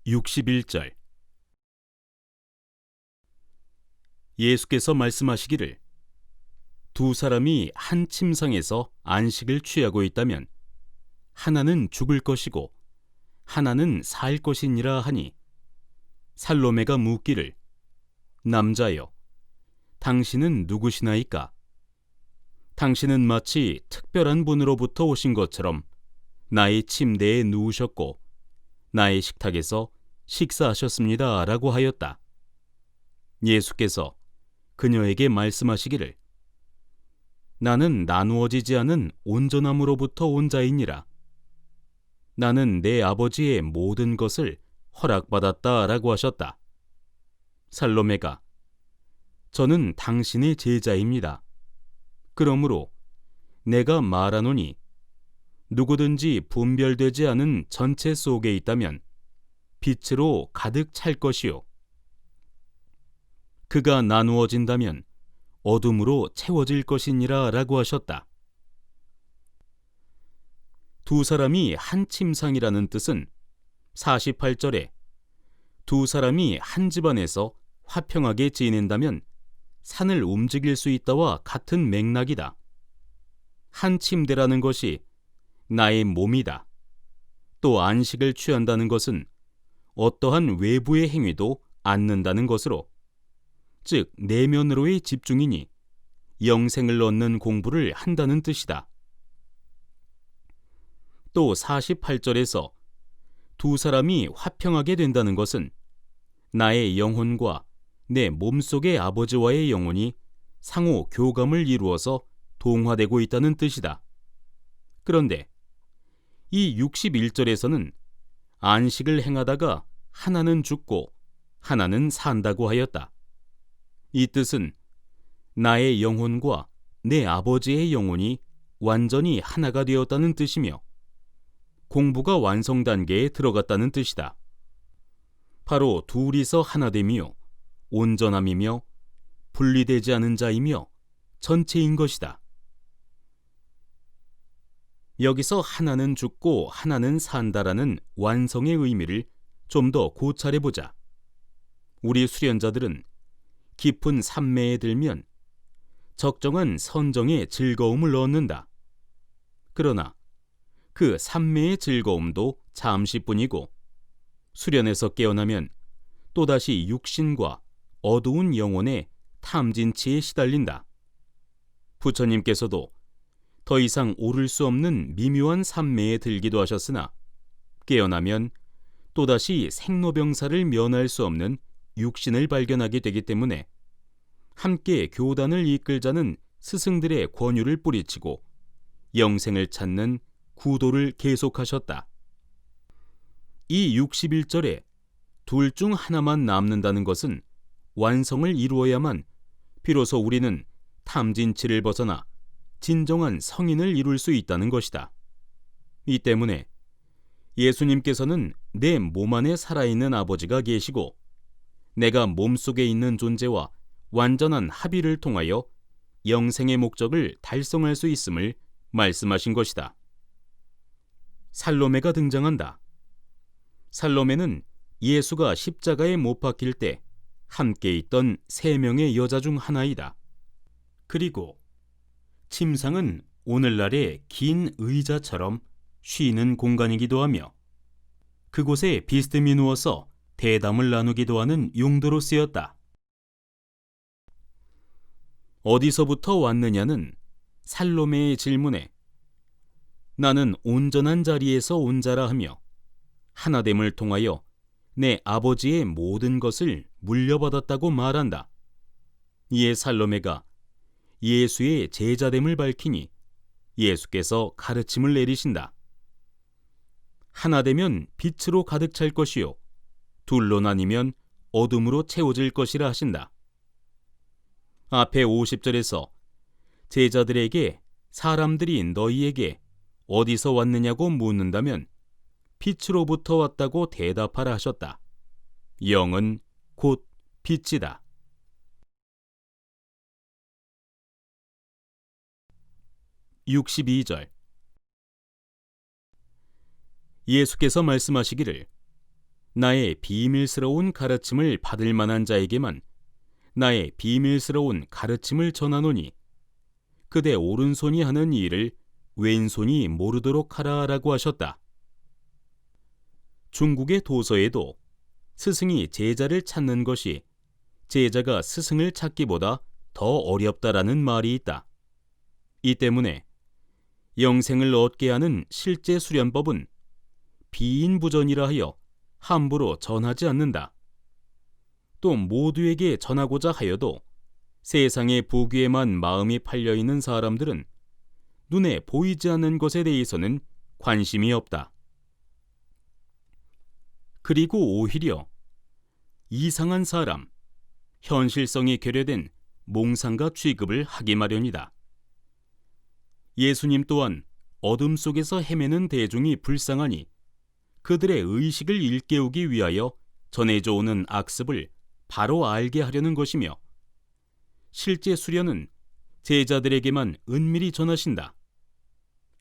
61절. 예수께서 말씀하시기를 두 사람이 한 침상에서 안식을 취하고 있다면 하나는 죽을 것이고 하나는 살 것이니라 하니, 살로메가 묻기를 남자여 당신은 누구시나이까? 당신은 마치 특별한 분으로부터 오신 것처럼 나의 침대에 누우셨고 나의 식탁에서 식사하셨습니다 라고 하였다. 예수께서 그녀에게 말씀하시기를 나는 나누어지지 않은 온전함으로부터 온 자이니라. 나는 내 아버지의 모든 것을 허락받았다 라고 하셨다. 살로메가 저는 당신의 제자입니다. 그러므로 내가 말하노니 누구든지 분별되지 않은 전체 속에 있다면 빛으로 가득 찰 것이요 그가 나누어진다면 어둠으로 채워질 것이니라 라고 하셨다. 두 사람이 한 침상이라는 뜻은 48절에 두 사람이 한 집안에서 화평하게 지낸다면 산을 움직일 수 있다와 같은 맥락이다. 한 침대라는 것이 나의 몸이다. 또 안식을 취한다는 것은 어떠한 외부의 행위도 않는다는 것으로, 즉 내면으로의 집중이니 영생을 얻는 공부를 한다는 뜻이다. 또 48절에서 두 사람이 화평하게 된다는 것은 나의 영혼과 내 몸속의 아버지와의 영혼이 상호 교감을 이루어서 동화되고 있다는 뜻이다. 그런데 이 61절에서는 안식을 행하다가 하나는 죽고 하나는 산다고 하였다. 이 뜻은 나의 영혼과 내 아버지의 영혼이 완전히 하나가 되었다는 뜻이며 공부가 완성 단계에 들어갔다는 뜻이다. 바로 둘이서 하나됨이요 온전함이며 분리되지 않은 자이며 전체인 것이다. 여기서 하나는 죽고 하나는 산다라는 완성의 의미를 좀 더 고찰해보자. 우리 수련자들은 깊은 삼매에 들면 적정한 선정의 즐거움을 얻는다. 그러나 그 삼매의 즐거움도 잠시뿐이고 수련에서 깨어나면 또다시 육신과 어두운 영혼의 탐진치에 시달린다. 부처님께서도 더 이상 오를 수 없는 미묘한 삼매에 들기도 하셨으나 깨어나면 또다시 생로병사를 면할 수 없는 육신을 발견하게 되기 때문에 함께 교단을 이끌자는 스승들의 권유를 뿌리치고 영생을 찾는 구도를 계속하셨다. 이 61절에 둘 중 하나만 남는다는 것은 완성을 이루어야만 비로소 우리는 탐진치를 벗어나 진정한 성인을 이룰 수 있다는 것이다. 이 때문에 예수님께서는 내 몸 안에 살아있는 아버지가 계시고 내가 몸속에 있는 존재와 완전한 합의를 통하여 영생의 목적을 달성할 수 있음을 말씀하신 것이다. 살로메가 등장한다. 살로메는 예수가 십자가에 못 박힐 때 함께 있던 3명의 여자 중 하나이다. 그리고 침상은 오늘날의 긴 의자처럼 쉬는 공간이기도 하며 그곳에 비스듬히 누워서 대담을 나누기도 하는 용도로 쓰였다. 어디서부터 왔느냐는 살로메의 질문에 나는 온전한 자리에서 온 자라 하며 하나됨을 통하여 내 아버지의 모든 것을 물려받았다고 말한다. 이에 살로메가 예수의 제자됨을 밝히니 예수께서 가르침을 내리신다. 하나 되면 빛으로 가득 찰 것이요 둘로 나뉘면 어둠으로 채워질 것이라 하신다. 앞에 50절에서 제자들에게 사람들이 너희에게 어디서 왔느냐고 묻는다면 빛으로부터 왔다고 대답하라 하셨다. 영은 곧 빛이다. (62절) 예수께서 말씀하시기를 나의 비밀스러운 가르침을 받을 만한 자에게만 나의 비밀스러운 가르침을 전하노니 그대 오른손이 하는 일을 왼손이 모르도록 하라라고 하셨다. 중국의 도서에도 스승이 제자를 찾는 것이 제자가 스승을 찾기보다 더 어렵다라는 말이 있다. 이 때문에 영생을 얻게 하는 실제 수련법은 비인부전이라 하여 함부로 전하지 않는다. 또 모두에게 전하고자 하여도 세상의 부귀에만 마음이 팔려있는 사람들은 눈에 보이지 않는 것에 대해서는 관심이 없다. 그리고 오히려 이상한 사람, 현실성이 결여된 몽상가 취급을 하기 마련이다. 예수님 또한 어둠 속에서 헤매는 대중이 불쌍하니 그들의 의식을 일깨우기 위하여 전해져 오는 악습을 바로 알게 하려는 것이며 실제 수련은 제자들에게만 은밀히 전하신다.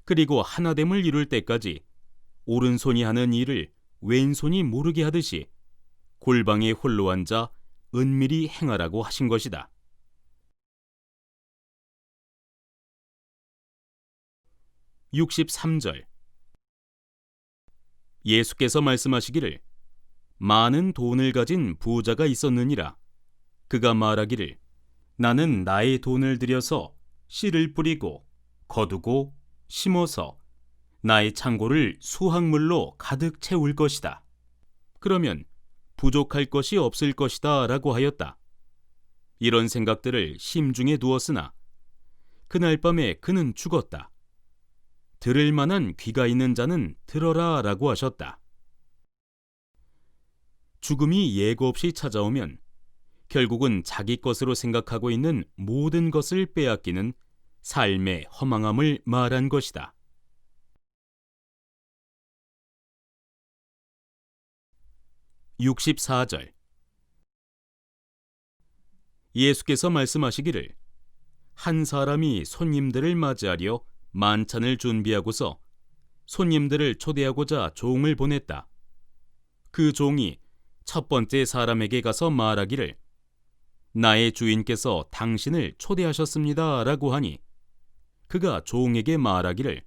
그리고 하나됨을 이룰 때까지 오른손이 하는 일을 왼손이 모르게 하듯이 골방에 홀로 앉아 은밀히 행하라고 하신 것이다. 63절 예수께서 말씀하시기를 많은 돈을 가진 부자가 있었느니라. 그가 말하기를 나는 나의 돈을 들여서 씨를 뿌리고 거두고 심어서 나의 창고를 수확물로 가득 채울 것이다. 그러면 부족할 것이 없을 것이다 라고 하였다. 이런 생각들을 심중에 두었으나 그날 밤에 그는 죽었다. 들을 만한 귀가 있는 자는 들어라 라고 하셨다. 죽음이 예고 없이 찾아오면 결국은 자기 것으로 생각하고 있는 모든 것을 빼앗기는 삶의 허망함을 말한 것이다. 64절 예수께서 말씀하시기를 한 사람이 손님들을 맞이하려 만찬을 준비하고서 손님들을 초대하고자 종을 보냈다. 그 종이 첫 번째 사람에게 가서 말하기를 나의 주인께서 당신을 초대하셨습니다 라고 하니 그가 종에게 말하기를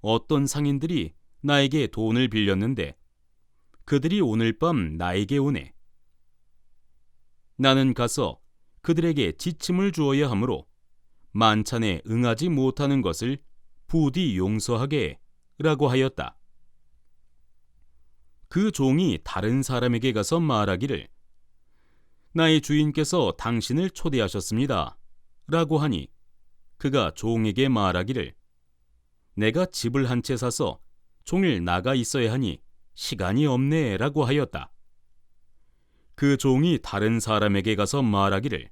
어떤 상인들이 나에게 돈을 빌렸는데 그들이 오늘 밤 나에게 오네. 나는 가서 그들에게 지침을 주어야 하므로 만찬에 응하지 못하는 것을 부디 용서하게 라고 하였다. 그 종이 다른 사람에게 가서 말하기를 나의 주인께서 당신을 초대하셨습니다 라고 하니 그가 종에게 말하기를 내가 집을 한 채 사서 종일 나가 있어야 하니 시간이 없네 라고 하였다. 그 종이 다른 사람에게 가서 말하기를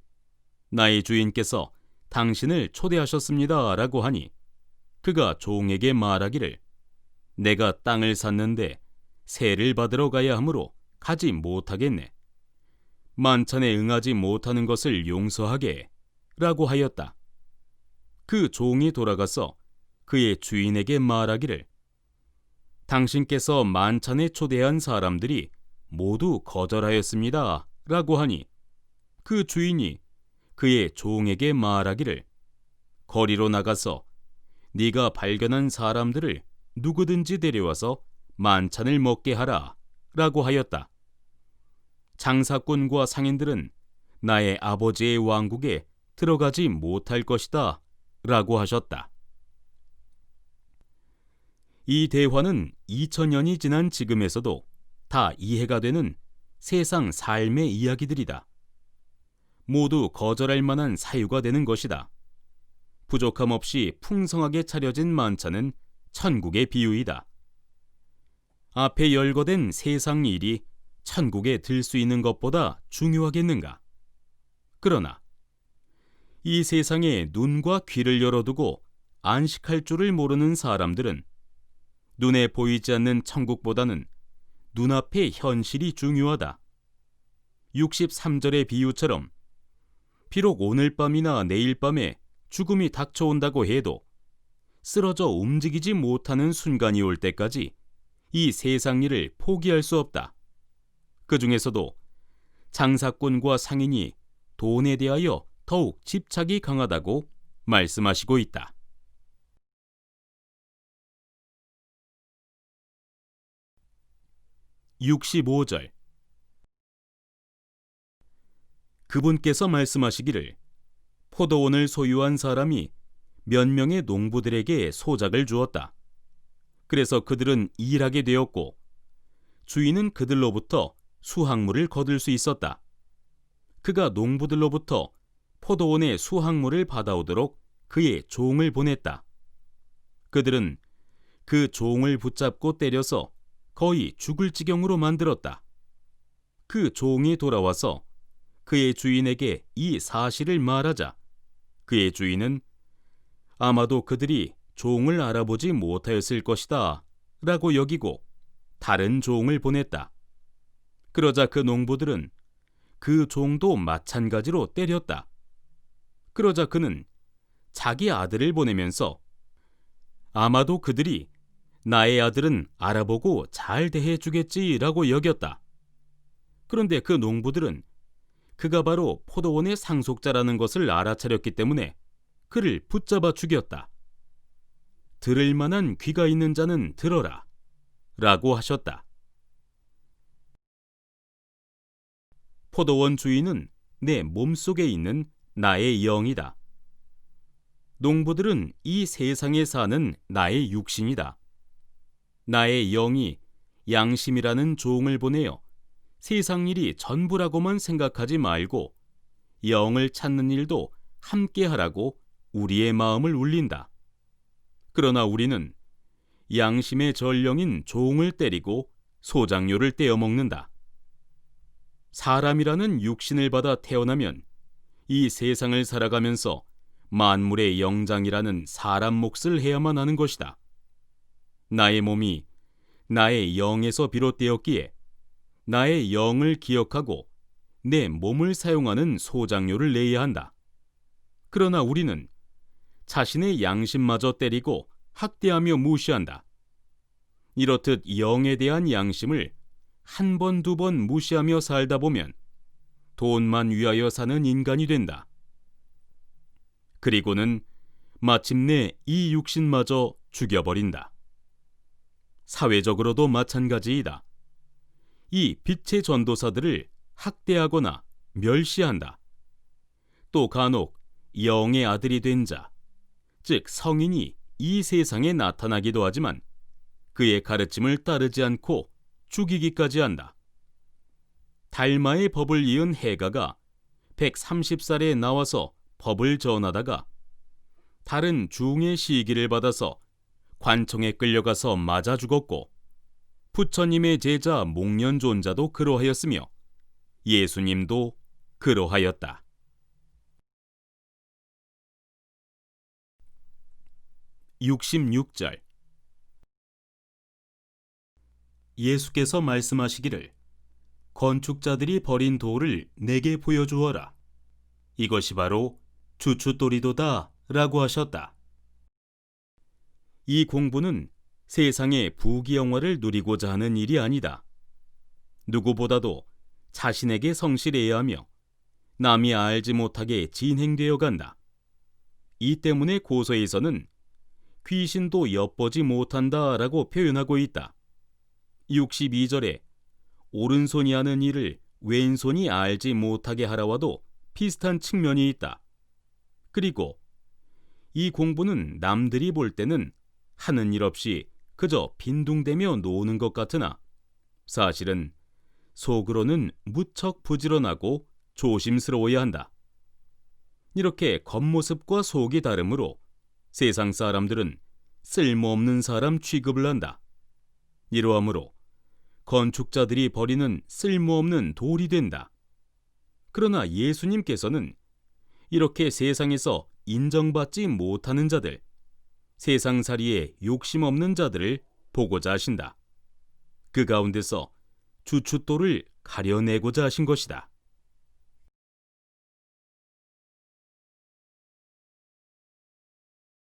나의 주인께서 당신을 초대하셨습니다 라고 하니 그가 종에게 말하기를 내가 땅을 샀는데 세를 받으러 가야 하므로 가지 못하겠네. 만찬에 응하지 못하는 것을 용서하게 라고 하였다. 그 종이 돌아가서 그의 주인에게 말하기를 당신께서 만찬에 초대한 사람들이 모두 거절하였습니다 라고 하니 그 주인이 그의 종에게 말하기를 거리로 나가서 네가 발견한 사람들을 누구든지 데려와서 만찬을 먹게 하라 라고 하였다. 장사꾼과 상인들은 나의 아버지의 왕국에 들어가지 못할 것이다 라고 하셨다. 이 대화는 2000년이 지난 지금에서도 다 이해가 되는 세상 삶의 이야기들이다. 모두 거절할 만한 사유가 되는 것이다. 부족함 없이 풍성하게 차려진 만찬은 천국의 비유이다. 앞에 열거된 세상 일이 천국에 들 수 있는 것보다 중요하겠는가? 그러나 이 세상에 눈과 귀를 열어두고 안식할 줄을 모르는 사람들은 눈에 보이지 않는 천국보다는 눈앞의 현실이 중요하다. 63절의 비유처럼 비록 오늘 밤이나 내일 밤에 죽음이 닥쳐온다고 해도 쓰러져 움직이지 못하는 순간이 올 때까지 이 세상 일을 포기할 수 없다. 그 중에서도 장사꾼과 상인이 돈에 대하여 더욱 집착이 강하다고 말씀하시고 있다. (65절) 그분께서 말씀하시기를 포도원을 소유한 사람이 몇 명의 농부들에게 소작을 주었다. 그래서 그들은 일하게 되었고 주인은 그들로부터 수확물을 거둘 수 있었다. 그가 농부들로부터 포도원의 수확물을 받아오도록 그의 종을 보냈다. 그들은 그 종을 붙잡고 때려서 거의 죽을 지경으로 만들었다. 그 종이 돌아와서 그의 주인에게 이 사실을 말하자 그의 주인은 아마도 그들이 종을 알아보지 못하였을 것이다 라고 여기고 다른 종을 보냈다. 그러자 그 농부들은 그 종도 마찬가지로 때렸다. 그러자 그는 자기 아들을 보내면서 아마도 그들이 나의 아들은 알아보고 잘 대해주겠지라고 여겼다. 그런데 그 농부들은 그가 바로 포도원의 상속자라는 것을 알아차렸기 때문에 그를 붙잡아 죽였다. 들을 만한 귀가 있는 자는 들어라 라고 하셨다. 포도원 주인은 내 몸속에 있는 나의 영이다. 농부들은 이 세상에 사는 나의 육신이다. 나의 영이 양심이라는 종을 보내어 세상 일이 전부라고만 생각하지 말고 영을 찾는 일도 함께 하라고 우리의 마음을 울린다. 그러나 우리는 양심의 전령인 종을 때리고 소작료를 떼어먹는다. 사람이라는 육신을 받아 태어나면 이 세상을 살아가면서 만물의 영장이라는 사람 몫을 해야만 하는 것이다. 나의 몸이 나의 영에서 비롯되었기에 나의 영을 기억하고 내 몸을 사용하는 소작료를 내야 한다. 그러나 우리는 자신의 양심마저 때리고 학대하며 무시한다. 이렇듯 영에 대한 양심을 한 번, 두 번 무시하며 살다 보면 돈만 위하여 사는 인간이 된다. 그리고는 마침내 이 육신마저 죽여버린다. 사회적으로도 마찬가지이다. 이 빛의 전도사들을 학대하거나 멸시한다. 또 간혹 영의 아들이 된 자, 즉 성인이 이 세상에 나타나기도 하지만 그의 가르침을 따르지 않고 죽이기까지 한다. 달마의 법을 이은 해가가 130살에 나와서 법을 전하다가 다른 중의 시기를 받아서 관청에 끌려가서 맞아 죽었고 부처님의 제자 목련존자도 그러하였으며 예수님도 그러하였다. (66절) 예수께서 말씀하시기를 건축자들이 버린 돌을 내게 보여주어라. 이것이 바로 주춧돌이도다 라고 하셨다. 이 공부는 세상의 부귀영화를 누리고자 하는 일이 아니다. 누구보다도 자신에게 성실해야 하며 남이 알지 못하게 진행되어 간다. 이 때문에 고서에서는 귀신도 엿보지 못한다 라고 표현하고 있다. 62절에 오른손이 하는 일을 왼손이 알지 못하게 하라와도 비슷한 측면이 있다. 그리고 이 공부는 남들이 볼 때는 하는 일 없이 그저 빈둥대며 노는 것 같으나 사실은 속으로는 무척 부지런하고 조심스러워야 한다. 이렇게 겉모습과 속이 다르므로 세상 사람들은 쓸모없는 사람 취급을 한다. 이러하므로 건축자들이 버리는 쓸모없는 돌이 된다. 그러나 예수님께서는 이렇게 세상에서 인정받지 못하는 자들, 세상살이에 욕심 없는 자들을 보고자 하신다. 그 가운데서 주춧돌을 가려내고자 하신 것이다.